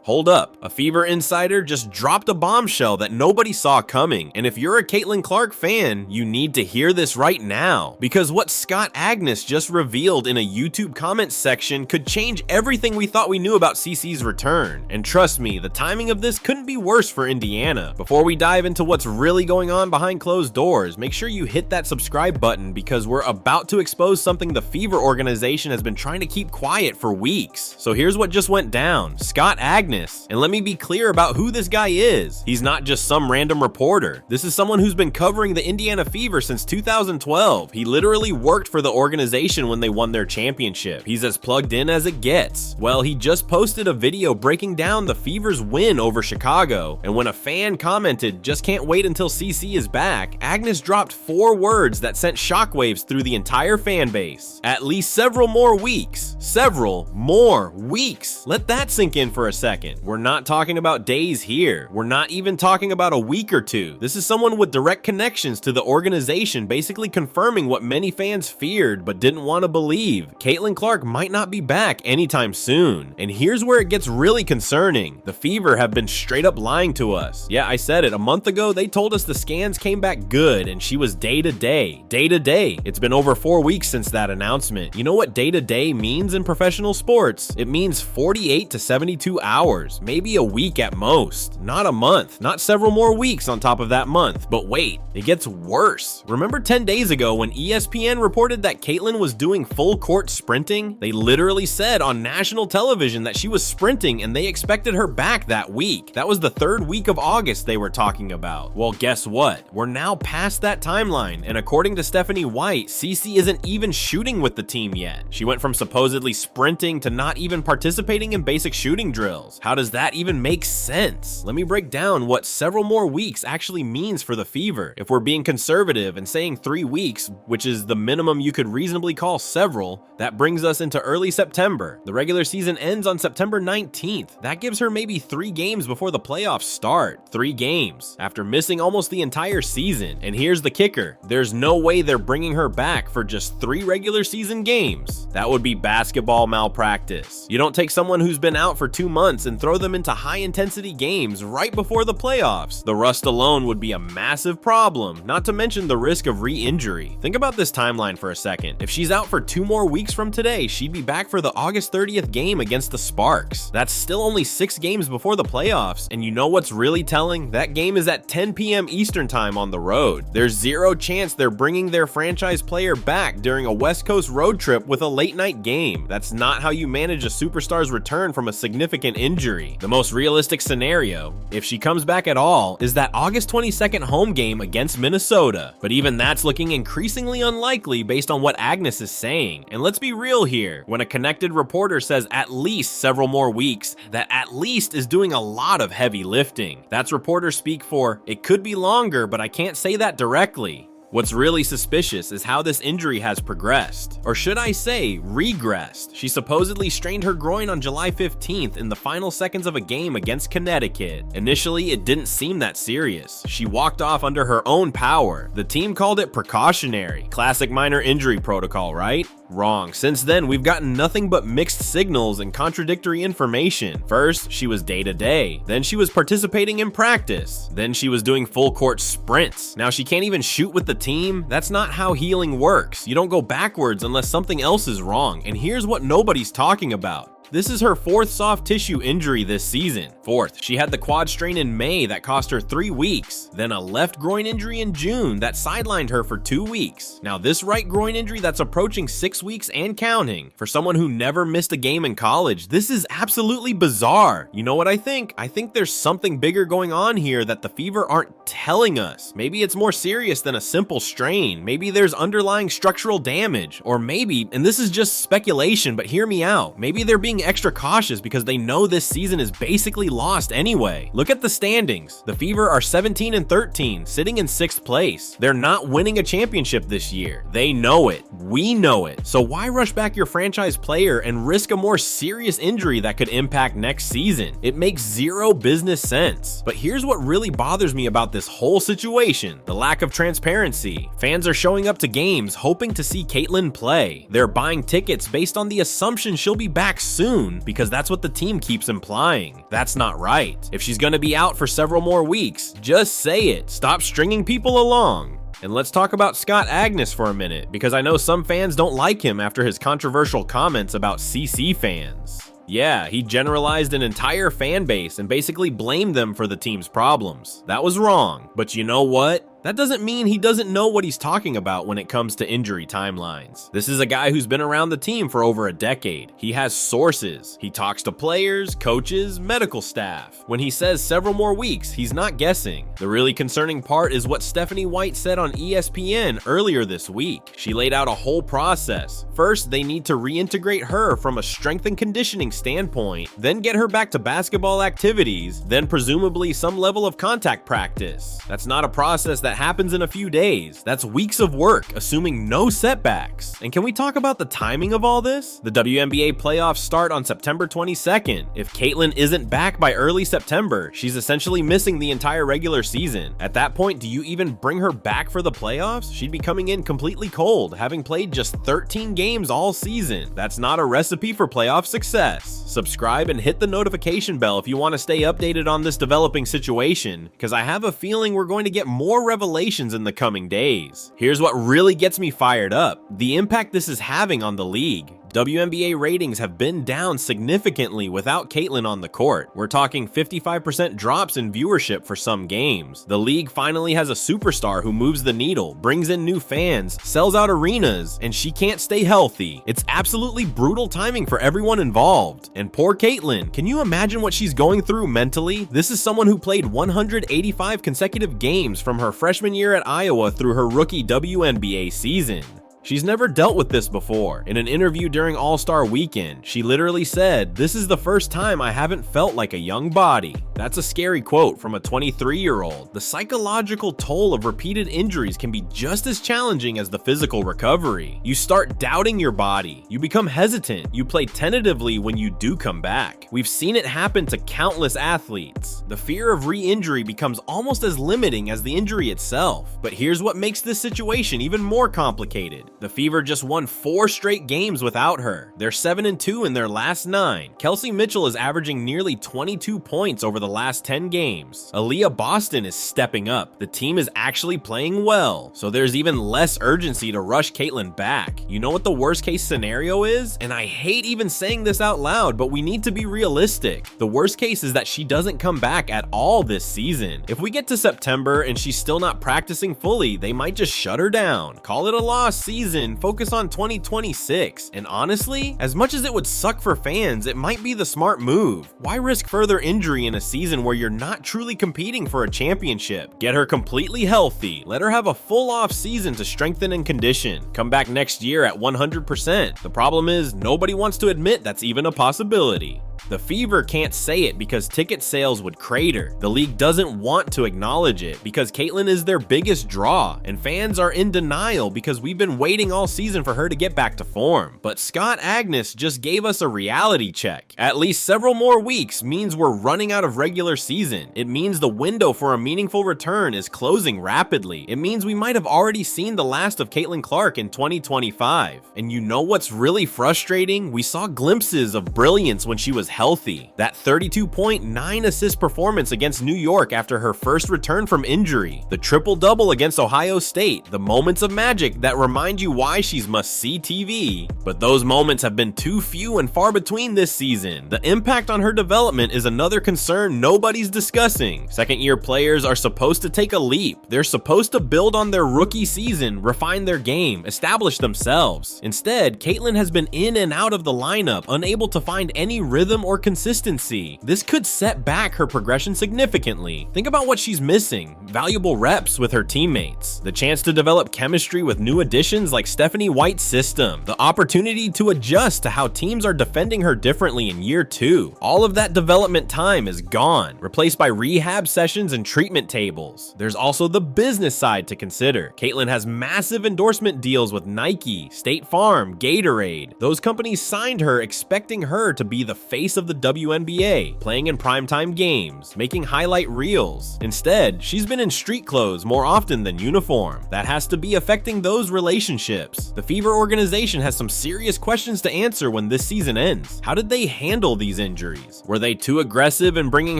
Hold up, a Fever insider just dropped a bombshell that nobody saw coming, and if you're a Caitlin Clark fan, you need to hear this right now, because what Scott Agness just revealed in a YouTube comments section could change everything we thought we knew about CeCe's return. And trust me, the timing of this couldn't be worse for Indiana. Before we dive into what's really going on behind closed doors, make sure you hit that subscribe button because we're about to expose something the Fever organization has been trying to keep quiet for weeks. So here's what just went down. Scott Agness. And let me be clear about who this guy is. He's not just some random reporter. This is someone who's been covering the Indiana Fever since 2012. He literally worked for the organization when they won their championship. He's as plugged in as it gets. Well, he just posted a video breaking down the Fever's win over Chicago. And when a fan commented, "Just can't wait until CeCe is back," Agness dropped 4 words that sent shockwaves through the entire fan base. At least several more weeks. Several more weeks. Let that sink in for a second. We're not talking about days here. We're not even talking about a week or two. This is someone with direct connections to the organization basically confirming what many fans feared but didn't want to believe. Caitlin Clark might not be back anytime soon. And here's where it gets really concerning. The Fever have been straight up lying to us. Yeah, I said it. A month ago, they told us the scans came back good and she was day to day. Day to day. It's been over 4 weeks since that announcement. You know what day to day means in professional sports? It means 48 to 72 hours. Maybe a week at most, not a month, not several more weeks on top of that month. But wait, it gets worse. Remember 10 days ago when ESPN reported that Caitlin was doing full court sprinting? They literally said on national television that she was sprinting and they expected her back that week. That was the 3rd week of August they were talking about. Well, guess what? We're now past that timeline, and according to Stephanie White, CeCe isn't even shooting with the team yet. She went from supposedly sprinting to not even participating in basic shooting drills. How does that even make sense? Let me break down what several more weeks actually means for the Fever. If we're being conservative and saying 3 weeks, which is the minimum you could reasonably call several, that brings us into early September. The regular season ends on September 19th. That gives her maybe 3 games before the playoffs start. 3 games after missing almost the entire season. And here's the kicker. There's no way they're bringing her back for just 3 regular season games. That would be basketball malpractice. You don't take someone who's been out for 2 months and throw them into high-intensity games right before the playoffs. The rust alone would be a massive problem, not to mention the risk of re-injury. Think about this timeline for a second. If she's out for 2 more weeks from today, she'd be back for the August 30th game against the Sparks. That's still only 6 games before the playoffs, and you know what's really telling? That game is at 10 p.m. Eastern time on the road. There's zero chance they're bringing their franchise player back during a West Coast road trip with a late-night game. That's not how you manage a superstar's return from a significant injury. The most realistic scenario, if she comes back at all, is that August 22nd home game against Minnesota. But even that's looking increasingly unlikely based on what Agness is saying. And let's be real here, when a connected reporter says at least several more weeks, that at least is doing a lot of heavy lifting. That's reporter speak for, it could be longer, but I can't say that directly. What's really suspicious is how this injury has progressed, or should I say, regressed. She supposedly strained her groin on July 15th in the final seconds of a game against Connecticut. Initially, it didn't seem that serious. She walked off under her own power. The team called it precautionary. Classic minor injury protocol, right? Wrong. Since then, we've gotten nothing but mixed signals and contradictory information. First, she was day to day. Then she was participating in practice. Then she was doing full court sprints. Now she can't even shoot with the team. That's not how healing works. You don't go backwards unless something else is wrong. And here's what nobody's talking about. This is her 4th soft tissue injury this season. 4th, she had the quad strain in May that cost her 3 weeks, then a left groin injury in June that sidelined her for 2 weeks. Now this right groin injury that's approaching 6 weeks and counting. For someone who never missed a game in college, this is absolutely bizarre. You know what I think? I think there's something bigger going on here that the Fever aren't telling us. Maybe it's more serious than a simple strain. Maybe there's underlying structural damage. Or maybe, and this is just speculation, but hear me out, maybe they're being extra cautious because they know this season is basically lost anyway. Look at the standings. The Fever are 17-13, sitting in 6th place. They're not winning a championship this year. They know it. We know it. So why rush back your franchise player and risk a more serious injury that could impact next season? It makes zero business sense. But here's what really bothers me about this whole situation: the lack of transparency. Fans are showing up to games hoping to see Caitlin play. They're buying tickets based on the assumption she'll be back soon. soon because that's what the team keeps implying. That's not right. If she's gonna be out for several more weeks, just say it. Stop stringing people along. And let's talk about Scott Agness for a minute, because I know some fans don't like him after his controversial comments about CC fans. Yeah, he generalized an entire fan base and basically blamed them for the team's problems. That was wrong, but you know what? That doesn't mean he doesn't know what he's talking about when it comes to injury timelines. This is a guy who's been around the team for over a decade. He has sources. He talks to players, coaches, medical staff. When he says several more weeks, he's not guessing. The really concerning part is what Stephanie White said on ESPN earlier this week. She laid out a whole process. First, they need to reintegrate her from a strength and conditioning standpoint, then get her back to basketball activities, then presumably some level of contact practice. That's not a process that happens in a few days. That's weeks of work, assuming no setbacks. And can we talk about the timing of all this? The WNBA playoffs start on September 22nd. If Caitlin isn't back by early September, she's essentially missing the entire regular season. At that point, do you even bring her back for the playoffs? She'd be coming in completely cold, having played just 13 games all season. That's not a recipe for playoff success. Subscribe and hit the notification bell if you want to stay updated on this developing situation, because I have a feeling we're going to get more revelations in the coming days. Here's what really gets me fired up: the impact this is having on the league. WNBA ratings have been down significantly without Caitlin on the court. We're talking 55% drops in viewership for some games. The league finally has a superstar who moves the needle, brings in new fans, sells out arenas, and she can't stay healthy. It's absolutely brutal timing for everyone involved. And poor Caitlin, can you imagine what she's going through mentally? This is someone who played 185 consecutive games from her freshman year at Iowa through her rookie WNBA season. She's never dealt with this before. In an interview during All-Star Weekend, she literally said, "This is the first time I haven't felt like a young body." That's a scary quote from a 23-year-old. The psychological toll of repeated injuries can be just as challenging as the physical recovery. You start doubting your body. You become hesitant. You play tentatively when you do come back. We've seen it happen to countless athletes. The fear of re-injury becomes almost as limiting as the injury itself. But here's what makes this situation even more complicated. The Fever just won 4 straight games without her. They're 7-2 in their last 9. Kelsey Mitchell is averaging nearly 22 points over the last 10 games. Aaliyah Boston is stepping up. The team is actually playing well, so there's even less urgency to rush Caitlin back. You know what the worst case scenario is? And I hate even saying this out loud, but we need to be realistic. The worst case is that she doesn't come back at all this season. If we get to September and she's still not practicing fully, they might just shut her down. Call it a lost season, focus on 2026. And honestly, as much as it would suck for fans, it might be the smart move. Why risk further injury in a season where you're not truly competing for a championship? Get her completely healthy. Let her have a full off season to strengthen and condition. Come back next year at 100%. The problem is, nobody wants to admit that's even a possibility. The Fever can't say it because ticket sales would crater. The league doesn't want to acknowledge it because Caitlin is their biggest draw, and fans are in denial because we've been waiting all season for her to get back to form. But Scott Agness just gave us a reality check. At least several more weeks means we're running out of regular season. It means the window for a meaningful return is closing rapidly. It means we might have already seen the last of Caitlin Clark in 2025. And you know what's really frustrating? We saw glimpses of brilliance when she was healthy. That 32.9 assist performance against New York after her first return from injury. The triple-double against Ohio State. The moments of magic that remind you why she's must-see TV. But those moments have been too few and far between this season. The impact on her development is another concern nobody's discussing. Second-year players are supposed to take a leap. They're supposed to build on their rookie season, refine their game, establish themselves. Instead, Caitlin has been in and out of the lineup, unable to find any rhythm or consistency. This could set back her progression significantly. Think about what she's missing: valuable reps with her teammates, the chance to develop chemistry with new additions like Stephanie White's system, the opportunity to adjust to how teams are defending her differently in year 2. All of that development time is gone, replaced by rehab sessions and treatment tables. There's also the business side to consider. Caitlin has massive endorsement deals with Nike, State Farm, Gatorade. Those companies signed her expecting her to be the face of the WNBA, playing in primetime games, making highlight reels. Instead, she's been in street clothes more often than uniform. That has to be affecting those relationships. The Fever organization has some serious questions to answer when this season ends. How did they handle these injuries? Were they too aggressive in bringing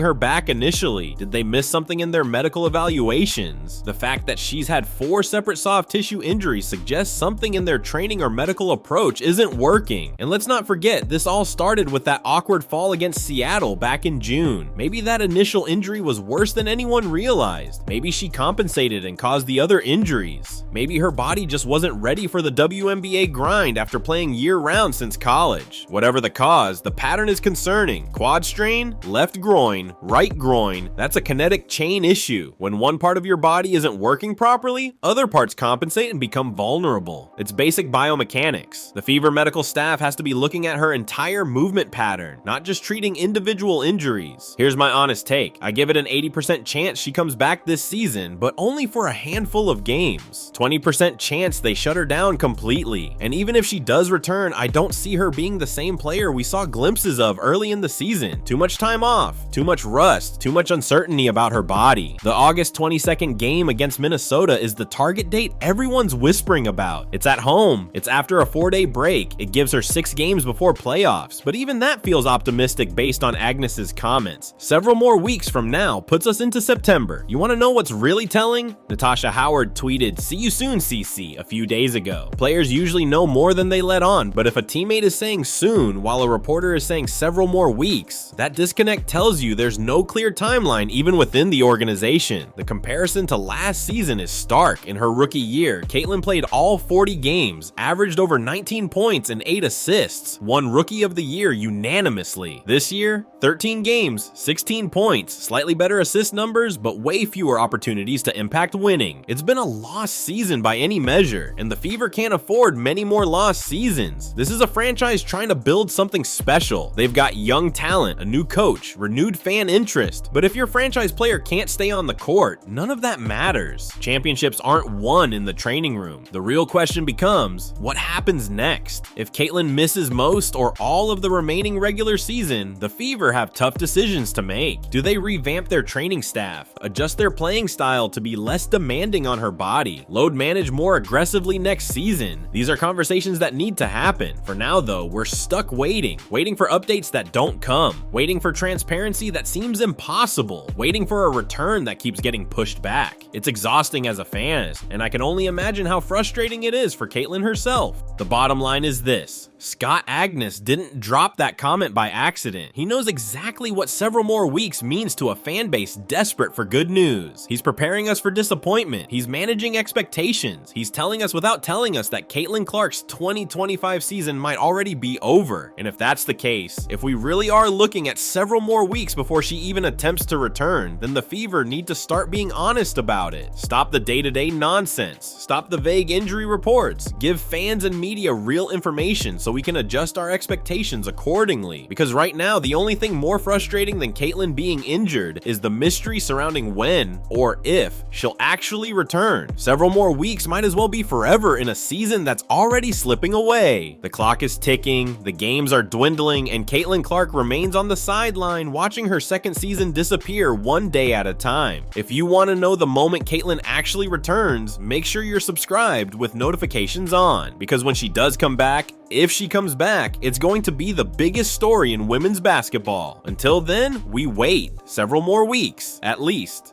her back initially? Did they miss something in their medical evaluations? The fact that she's had 4 separate soft tissue injuries suggests something in their training or medical approach isn't working. And let's not forget, this all started with that awkward fall against Seattle back in June. Maybe that initial injury was worse than anyone realized. Maybe she compensated and caused the other injuries. Maybe her body just wasn't ready for the WNBA grind after playing year-round since college. Whatever the cause, the pattern is concerning. Quad strain, left groin, right groin, that's a kinetic chain issue. When one part of your body isn't working properly, other parts compensate and become vulnerable. It's basic biomechanics. The Fever medical staff has to be looking at her entire movement pattern, not just treating individual injuries. Here's my honest take. I give it an 80% chance she comes back this season, but only for a handful of games. 20% chance they shut her down completely. And even if she does return, I don't see her being the same player we saw glimpses of early in the season. Too much time off, too much rust, too much uncertainty about her body. The August 22nd game against Minnesota is the target date everyone's whispering about. It's at home, it's after a 4-day break, it gives her 6 games before playoffs, but even that feels optimistic based on Agness's comments. Several more weeks from now puts us into September. You want to know what's really telling? Natasha Howard tweeted, "See you soon, CC," a few days ago. Players usually know more than they let on, but if a teammate is saying soon while a reporter is saying several more weeks, that disconnect tells you there's no clear timeline even within the organization. The comparison to last season is stark. In her rookie year, Caitlin played all 40 games, averaged over 19 points and 8 assists, won Rookie of the Year unanimously. This year, 13 games, 16 points, slightly better assist numbers, but way fewer opportunities to impact winning. It's been a lost season by any measure, and the Fever can't afford many more lost seasons. This is a franchise trying to build something special. They've got young talent, a new coach, renewed fan interest, but if your franchise player can't stay on the court, none of that matters. Championships aren't won in the training room. The real question becomes, what happens next? If Caitlin misses most or all of the remaining regular season, the Fever have tough decisions to make. Do they revamp their training staff, adjust their playing style to be less demanding on her body, load manage more aggressively next season? These are conversations that need to happen. For now though, we're stuck waiting for updates that don't come, waiting for transparency that seems impossible, waiting for a return that keeps getting pushed back. It's exhausting as a fan, and I can only imagine how frustrating it is for Caitlin herself. The bottom line is this: Scott Agness didn't drop that comment by accident. He knows exactly what several more weeks means to a fan base desperate for good news. He's preparing us for disappointment. He's managing expectations. He's telling us without telling us that Caitlin Clark's 2025 season might already be over. And if that's the case, if we really are looking at several more weeks before she even attempts to return, then the Fever need to start being honest about it. Stop the day-to-day nonsense. Stop the vague injury reports. Give fans and media real information so we can adjust our expectations accordingly. Because right now, the only thing more frustrating than Caitlin being injured is the mystery surrounding when or if she'll actually return. Several more weeks might as well be forever in a season that's already slipping away. The clock is ticking, the games are dwindling, and Caitlin Clark remains on the sideline watching her second season disappear one day at a time. If you want to know the moment Caitlin actually returns, make sure you're subscribed with notifications on, because when she does come back, if she comes back, it's going to be the biggest story in women's basketball. Until then, we wait several more weeks, at least.